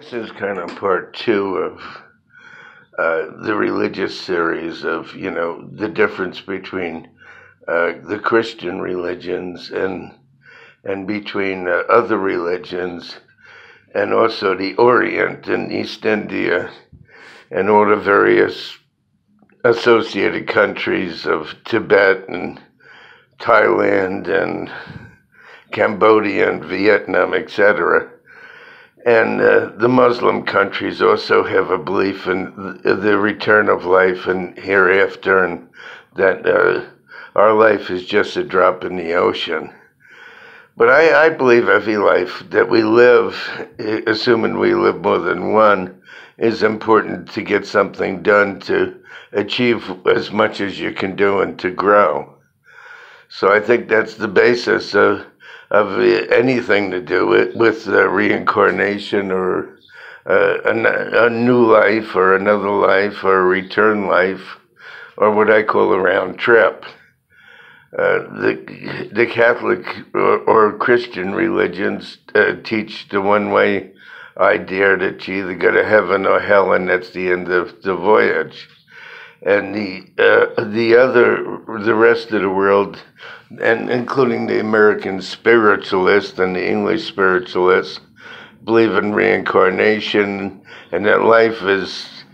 This is kind of part two of the religious series of, the difference between the Christian religions and between other religions, and also the Orient and East India and all the various associated countries of Tibet and Thailand and Cambodia and Vietnam, etc. And the Muslim countries also have a belief in the return of life and hereafter, and that our life is just a drop in the ocean. But I believe every life that we live, assuming we live more than one, is important to get something done to achieve as much as you can do and to grow. So I think that's the basis of anything to do with reincarnation or a new life or another life or a return life or what I call a round trip. The Catholic or Christian religions teach the one way idea that you either go to heaven or hell, and that's the end of the voyage. And the rest of the world, and including the American spiritualists and the English spiritualists, believe in reincarnation and that life is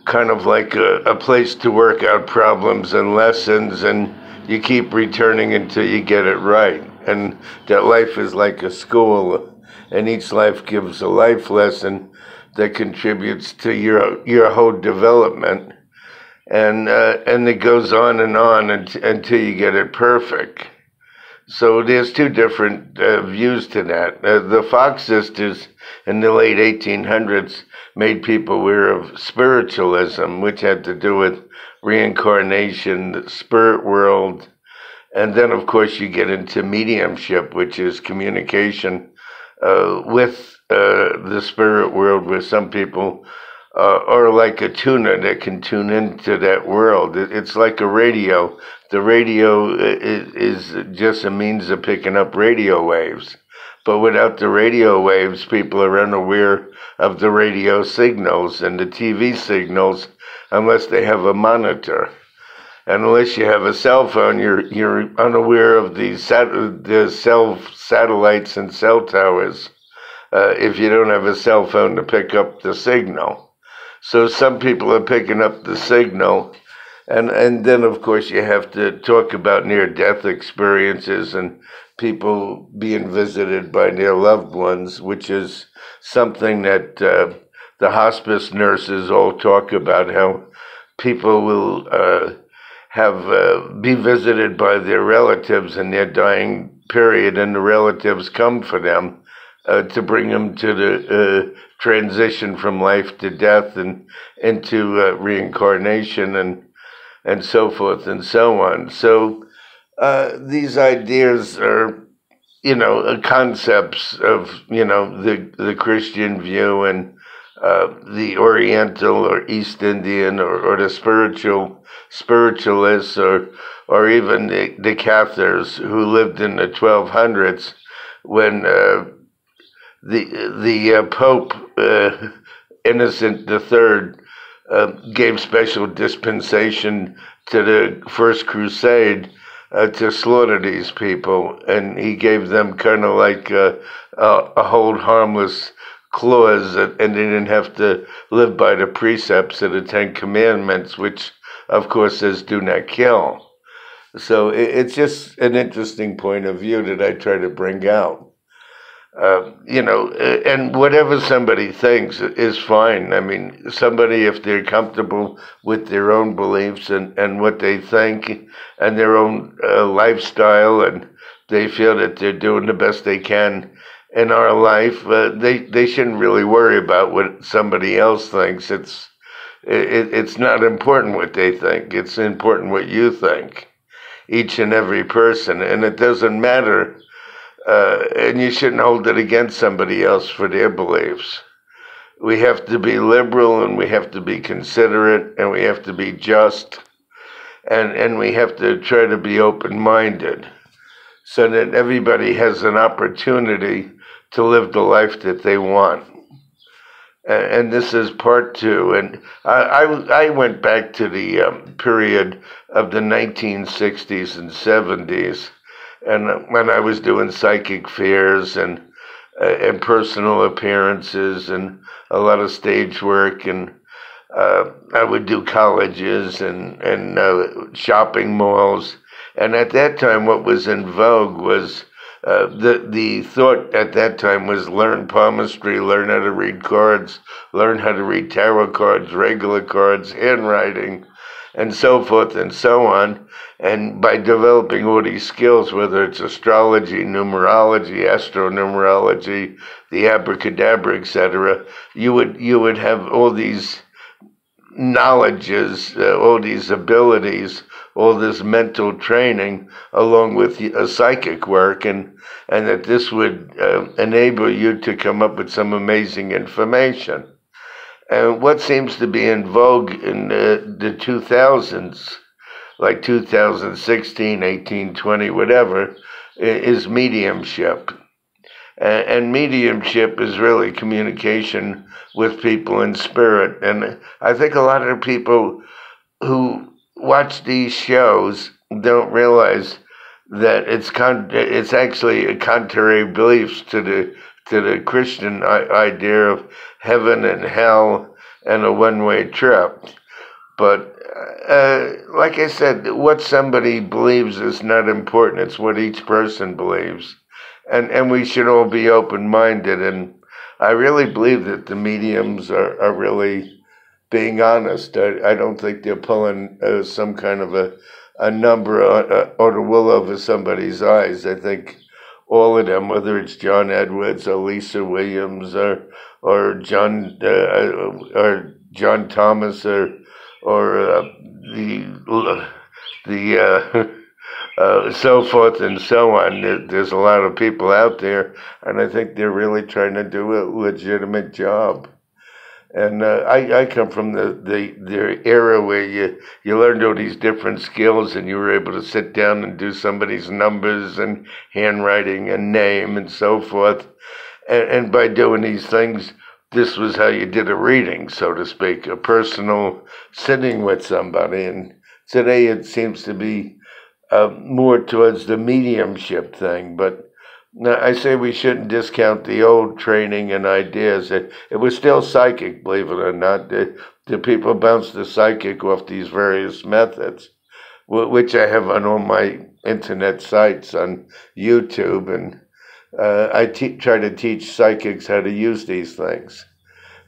kind of like a place to work out problems and lessons, and you keep returning until you get it right. And that life is like a school, and each life gives a life lesson that contributes to your whole development. And it goes on and on until you get it perfect. So there's two different views to that. The Fox sisters in the late 1800s made people aware of spiritualism, which had to do with reincarnation, the spirit world, and then of course you get into mediumship, which is communication with the spirit world, where some people or like a tuner that can tune into that world. It's like a radio. The radio is just a means of picking up radio waves. But without the radio waves, people are unaware of the radio signals and the TV signals unless they have a monitor. And unless you have a cell phone, you're unaware of the cell satellites and cell towers if you don't have a cell phone to pick up the signal. So some people are picking up the signal, and then of course you have to talk about near-death experiences and people being visited by their loved ones, which is something that the hospice nurses all talk about, how people will be visited by their relatives in their dying period, and the relatives come for them to bring them to the transition from life to death and into reincarnation and so forth and so on. So these ideas are, concepts of, the Christian view and the Oriental or East Indian or the spiritualists or even the Cathars who lived in the 1200s when the Pope Innocent III gave special dispensation to the First Crusade to slaughter these people, and he gave them kind of like a hold harmless clause, and they didn't have to live by the precepts of the Ten Commandments, which of course says do not kill. So it's just an interesting point of view that I try to bring out. And whatever somebody thinks is fine. I mean, somebody, if they're comfortable with their own beliefs and what they think and their own lifestyle, and they feel that they're doing the best they can in our life, they shouldn't really worry about what somebody else thinks. It's not important what they think. It's important what you think, each and every person. And it doesn't matter. And you shouldn't hold it against somebody else for their beliefs. We have to be liberal, and we have to be considerate, and we have to be just, and we have to try to be open-minded so that everybody has an opportunity to live the life that they want. And this is part two. And I went back to the period of the 1960s and 70s, and when I was doing psychic fairs and personal appearances and a lot of stage work, and I would do colleges and shopping malls. And at that time, what was in vogue was the thought at that time was learn palmistry, learn how to read cards, learn how to read tarot cards, regular cards, handwriting, and so forth and so on. And by developing all these skills, whether it's astrology, numerology, astronumerology, the abracadabra, etc., you would have all these knowledges, all these abilities, all this mental training, along with psychic work, and that this would enable you to come up with some amazing information. And what seems to be in vogue in the 2000s, like 2016, 18, 20, whatever, is mediumship. And mediumship is really communication with people in spirit. And I think a lot of people who watch these shows don't realize that it's actually a contrary beliefs to the Christian idea of heaven and hell and a one-way trip. But like I said, what somebody believes is not important. It's what each person believes, and we should all be open-minded. And I really believe that the mediums are really being honest. I don't think they're pulling some kind of a number or the wool over somebody's eyes. I think all of them, whether it's John Edwards or Lisa Williams or John Thomas or the so forth and so on. There's a lot of people out there, and I think they're really trying to do a legitimate job. And I come from the era where you learned all these different skills, and you were able to sit down and do somebody's numbers and handwriting and name and so forth. And by doing these things, this was how you did a reading, so to speak, a personal sitting with somebody. And today it seems to be more towards the mediumship thing. But no, I say we shouldn't discount the old training and ideas. It was still psychic, believe it or not. The people bounced the psychic off these various methods, which I have on all my internet sites on YouTube. And I try to teach psychics how to use these things.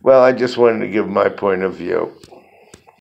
Well, I just wanted to give my point of view.